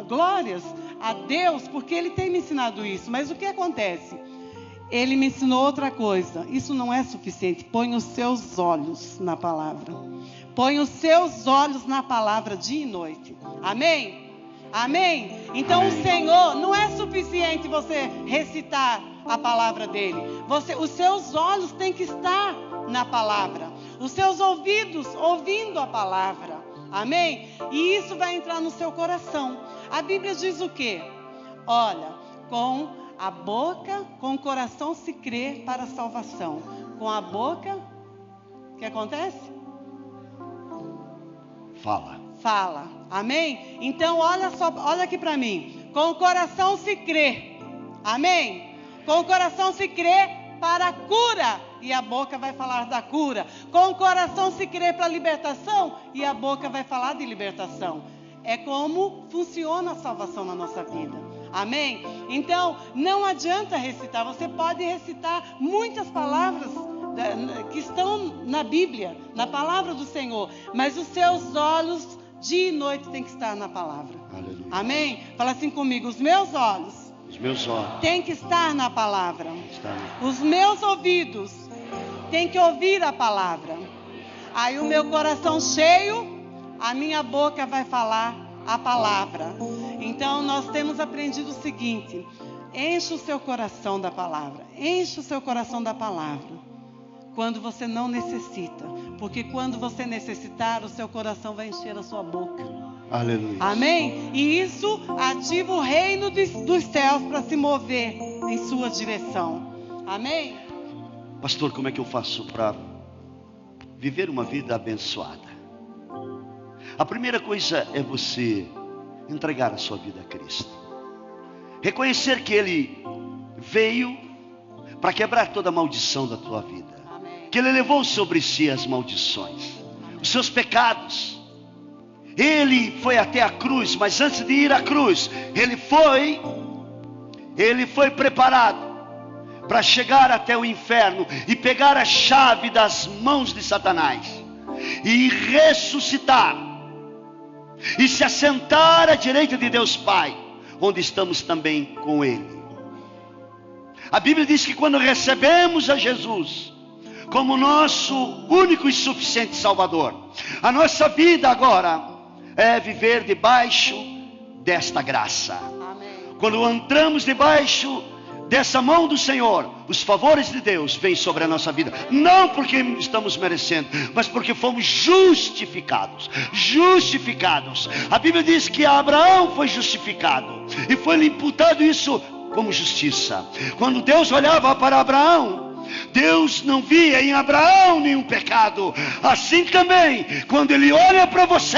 glórias a Deus, porque Ele tem me ensinado isso. Mas o que acontece? Ele me ensinou outra coisa. Isso não é suficiente. Põe os seus olhos na palavra. Põe os seus olhos na palavra dia e noite. Amém? Amém? Então o Senhor, não é suficiente você recitar a palavra dele. Os seus olhos têm que estar na palavra. Os seus ouvidos ouvindo a palavra. Amém? E isso vai entrar no seu coração. A Bíblia diz o quê? Olha, com a boca, com o coração se crê para a salvação. Com a boca, o que acontece? Fala. Amém? Então olha aqui para mim. Com o coração se crê. Amém? Com o coração se crê para a cura. E a boca vai falar da cura. Com o coração se crê para a libertação. E a boca vai falar de libertação. É como funciona a salvação na nossa vida. Amém? Então, não adianta recitar. Você pode recitar muitas palavras que estão na Bíblia, na palavra do Senhor. Mas os seus olhos, dia e noite, têm que estar na palavra. Aleluia. Amém? Fala assim comigo: os meus olhos têm que estar na palavra. Os meus ouvidos têm que ouvir a palavra. Aí o meu coração cheio a minha boca vai falar a palavra. Então nós temos aprendido o seguinte: enche o seu coração da palavra. Enche o seu coração da palavra. Quando você não necessita. Porque quando você necessitar, o seu coração vai encher a sua boca. Aleluia. Amém? E isso ativa o reino dos céus para se mover em sua direção. Amém? Pastor, como é que eu faço para viver uma vida abençoada? A primeira coisa é você entregar a sua vida a Cristo. Reconhecer que Ele veio para quebrar toda a maldição da tua vida. Amém. Que Ele levou sobre si as maldições, os seus pecados. Ele foi até a cruz, mas antes de ir à cruz, Ele foi preparado para chegar até o inferno e pegar a chave das mãos de Satanás e ressuscitar e se assentar à direita de Deus Pai, onde estamos também com Ele. A Bíblia diz que quando recebemos a Jesus como nosso único e suficiente Salvador, a nossa vida agora é viver debaixo desta graça. Amém. Quando entramos debaixo dessa mão do Senhor, os favores de Deus vêm sobre a nossa vida, não porque estamos merecendo, mas porque fomos justificados. A Bíblia diz que Abraão foi justificado e foi-lhe imputado isso como justiça. Quando Deus olhava para Abraão, Deus não via em Abraão nenhum pecado. Assim também, quando Ele olha para você,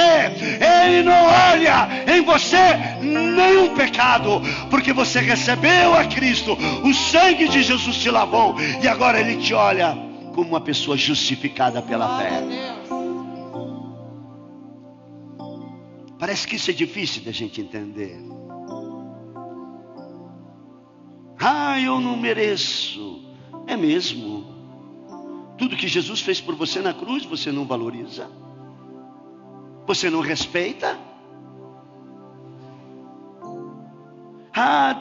Ele não olha em você nenhum pecado, porque você recebeu a Cristo, o sangue de Jesus te lavou, e agora Ele te olha como uma pessoa justificada pela fé. Parece que isso é difícil da gente entender. Eu não mereço. É mesmo. Tudo que Jesus fez por você na cruz, você não valoriza? Você não respeita?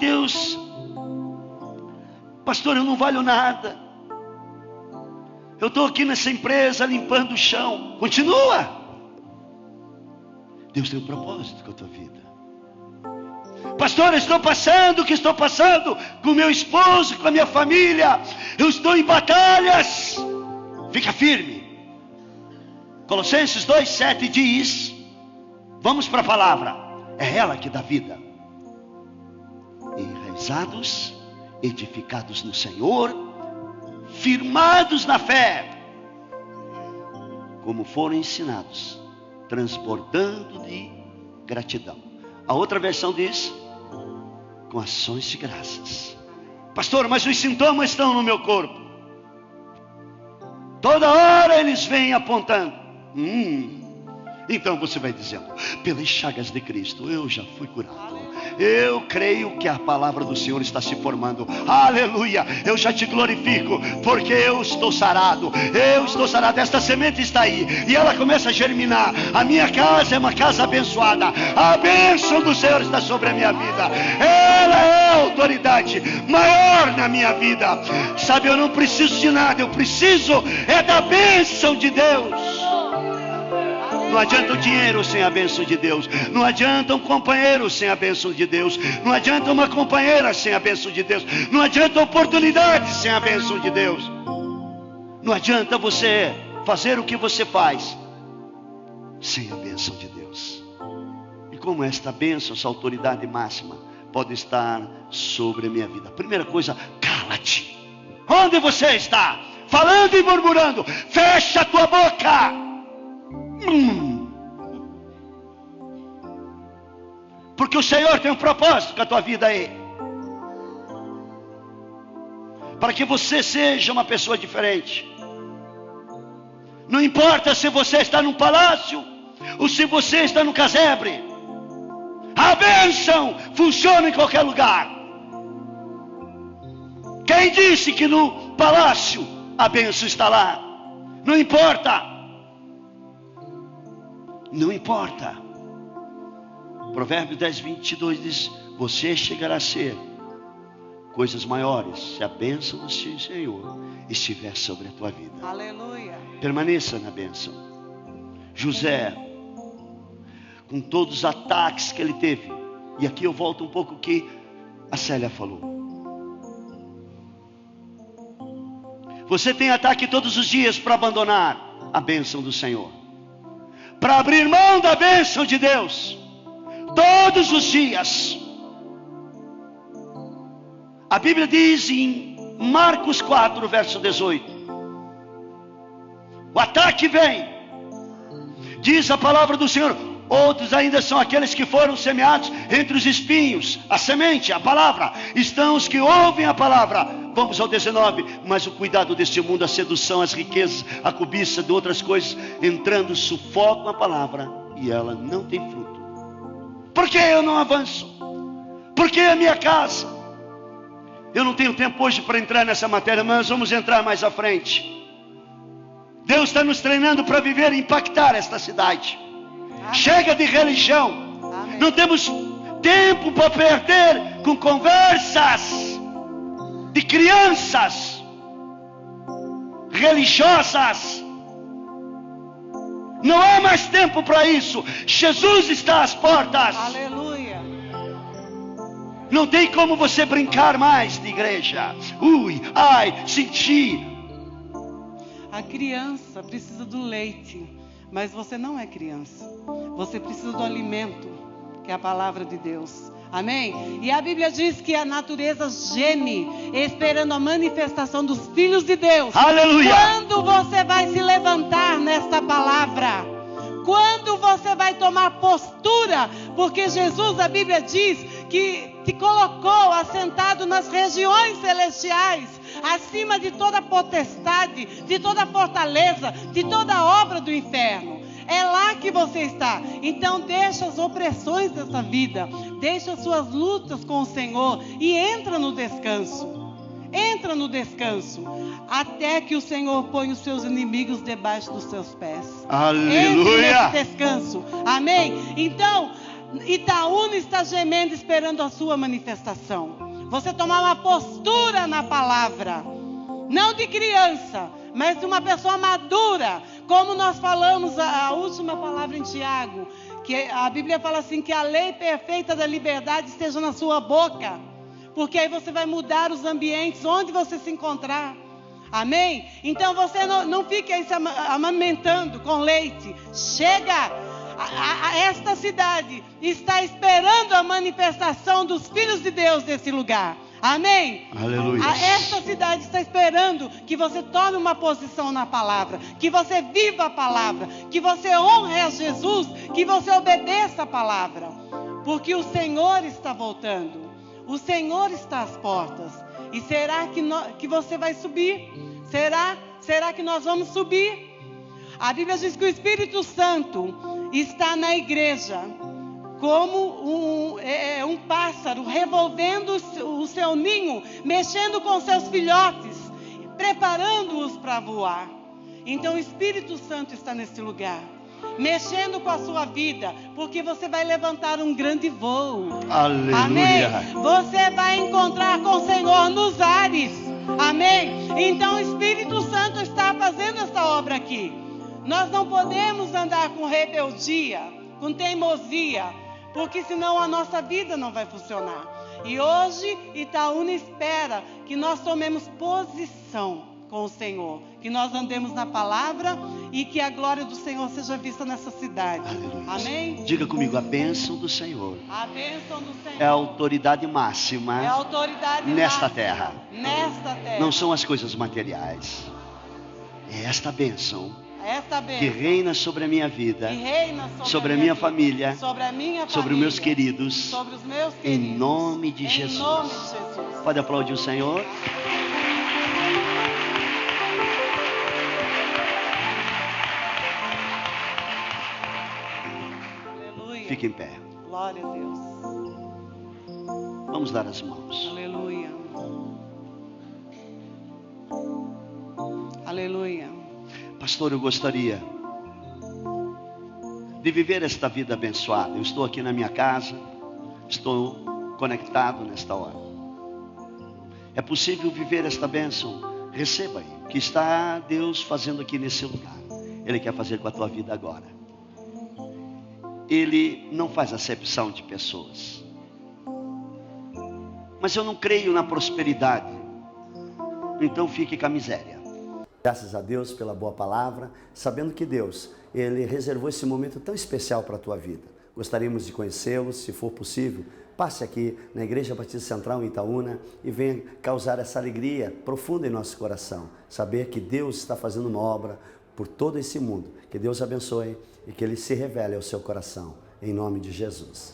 Deus, pastor, eu não valho nada. Eu estou aqui nessa empresa limpando o chão. Continua. Deus tem um propósito com a tua vida. Pastor, eu estou passando o que estou passando com meu esposo, com a minha família. Eu estou em batalhas. Fica firme. Colossenses 2:7 diz, vamos para a palavra, é ela que dá vida. Enraizados, edificados no Senhor, firmados na fé, como foram ensinados, transbordando de gratidão. A outra versão diz, com ações de graças. Pastor, mas os sintomas estão no meu corpo. Toda hora eles vêm apontando. Então você vai dizendo, pelas chagas de Cristo eu já fui curado. Eu creio que a palavra do Senhor está se formando. Aleluia, eu já te glorifico, porque eu estou sarado. Esta semente está aí, e ela começa a germinar. A minha casa é uma casa abençoada. A bênção do Senhor está sobre a minha vida. Ela é a autoridade maior na minha vida. Sabe, eu não preciso de nada, eu preciso é da bênção de Deus. Não adianta o dinheiro sem a bênção de Deus. Não adianta um companheiro sem a bênção de Deus. Não adianta uma companheira sem a bênção de Deus. Não adianta oportunidade sem a bênção de Deus. Não adianta você fazer o que você faz sem a bênção de Deus. E como esta bênção, essa autoridade máxima pode estar sobre a minha vida? Primeira coisa, cala-te. Onde você está? Falando e murmurando, fecha a tua boca. Porque o Senhor tem um propósito com a tua vida aí, para que você seja uma pessoa diferente. Não importa se você está num palácio ou se você está no casebre, a bênção funciona em qualquer lugar. Quem disse que no palácio a bênção está lá? Não importa. Não importa. Provérbios 10:22 diz, você chegará a ser coisas maiores se a bênção do Senhor estiver sobre a tua vida. Aleluia. Permaneça na bênção. José com todos os ataques que ele teve. E aqui eu volto um pouco o que a Célia falou. Você tem ataque todos os dias para abandonar a bênção do Senhor, para abrir mão da bênção de Deus, todos os dias. A Bíblia diz em Marcos 4, verso 18, o ataque vem, diz a palavra do Senhor. Outros ainda são aqueles que foram semeados entre os espinhos. A semente, a palavra. Estão os que ouvem a palavra. Vamos ao 19. Mas o cuidado deste mundo, a sedução, as riquezas, a cobiça de outras coisas, entrando, sufocam a palavra e ela não tem fruto. Por que eu não avanço? Por que a minha casa? Eu não tenho tempo hoje para entrar nessa matéria, mas vamos entrar mais à frente. Deus está nos treinando para viver e impactar esta cidade. Chega de religião. Amém. Não temos tempo para perder com conversas de crianças religiosas. Não há mais tempo para isso. Jesus está às portas. Aleluia. Não tem como você brincar mais de igreja. Ui, ai, senti. A criança precisa do leite. Mas você não é criança. Você precisa do alimento, que é a palavra de Deus. Amém? E a Bíblia diz que a natureza geme, esperando a manifestação dos filhos de Deus. Aleluia! Quando você vai se levantar nesta palavra? Quando você vai tomar postura? Porque Jesus, a Bíblia diz que te colocou assentado nas regiões celestiais, acima de toda potestade, de toda fortaleza, de toda obra do inferno. É lá que você está. Então deixa as opressões dessa vida, deixa as suas lutas com o Senhor e entra no descanso. Entra no descanso, até que o Senhor ponha os seus inimigos debaixo dos seus pés. Aleluia! Entre nesse descanso. Amém? Então, Itaúna está gemendo, esperando a sua manifestação. Você tomar uma postura na palavra, não de criança, mas de uma pessoa madura, como nós falamos a última palavra em Tiago, que a Bíblia fala assim, que a lei perfeita da liberdade esteja na sua boca, porque aí você vai mudar os ambientes onde você se encontrar. Amém? Então você não fique aí se amamentando com leite. Chega! Esta cidade está esperando a manifestação dos filhos de Deus nesse lugar. Amém? Aleluia. Esta cidade está esperando que você tome uma posição na palavra, que você viva a palavra, que você honre a Jesus, que você obedeça a palavra, porque o Senhor está voltando. O Senhor está às portas. E será que você vai subir? Será que nós vamos subir? A Bíblia diz que o Espírito Santo está na igreja como um pássaro, revolvendo o seu ninho, mexendo com seus filhotes, preparando-os para voar. Então o Espírito Santo está nesse lugar, mexendo com a sua vida, porque você vai levantar um grande voo. Aleluia. Amém? Você vai encontrar com o Senhor nos ares. Amém? Então o Espírito Santo está fazendo essa obra aqui. Nós não podemos andar com rebeldia, com teimosia, porque senão a nossa vida não vai funcionar. E hoje Itaúna espera que nós tomemos posição com o Senhor, que nós andemos na palavra e que a glória do Senhor seja vista nessa cidade. Aleluia. Amém? Diga comigo, a bênção do Senhor A bênção do Senhor é a autoridade máxima é a autoridade nesta máxima terra. Nesta terra. Não são as coisas materiais. É esta bênção Esta que bênção reina sobre a minha vida, que reina sobre a minha vida, família, sobre a minha sobre família, os meus queridos, sobre os meus em queridos, nome de em Jesus. nome de Jesus. Pode aplaudir o Senhor? Aleluia. Fique em pé. Glória a Deus. Vamos dar as mãos. Aleluia. Aleluia. Pastor, eu gostaria de viver esta vida abençoada. Eu estou aqui na minha casa, estou conectado nesta hora. É possível viver esta bênção? Receba aí, o que está Deus fazendo aqui nesse lugar. Ele quer fazer com a tua vida agora. ele não faz acepção de pessoas. Mas eu não creio na prosperidade, então fique com a miséria. Graças a Deus pela boa palavra, sabendo que Deus, Ele reservou esse momento tão especial para a tua vida. Gostaríamos de conhecê-lo, se for possível, passe aqui na Igreja Batista Central em Itaúna e venha causar essa alegria profunda em nosso coração. Saber que Deus está fazendo uma obra por todo esse mundo. Que Deus abençoe e que Ele se revele ao seu coração. Em nome de Jesus.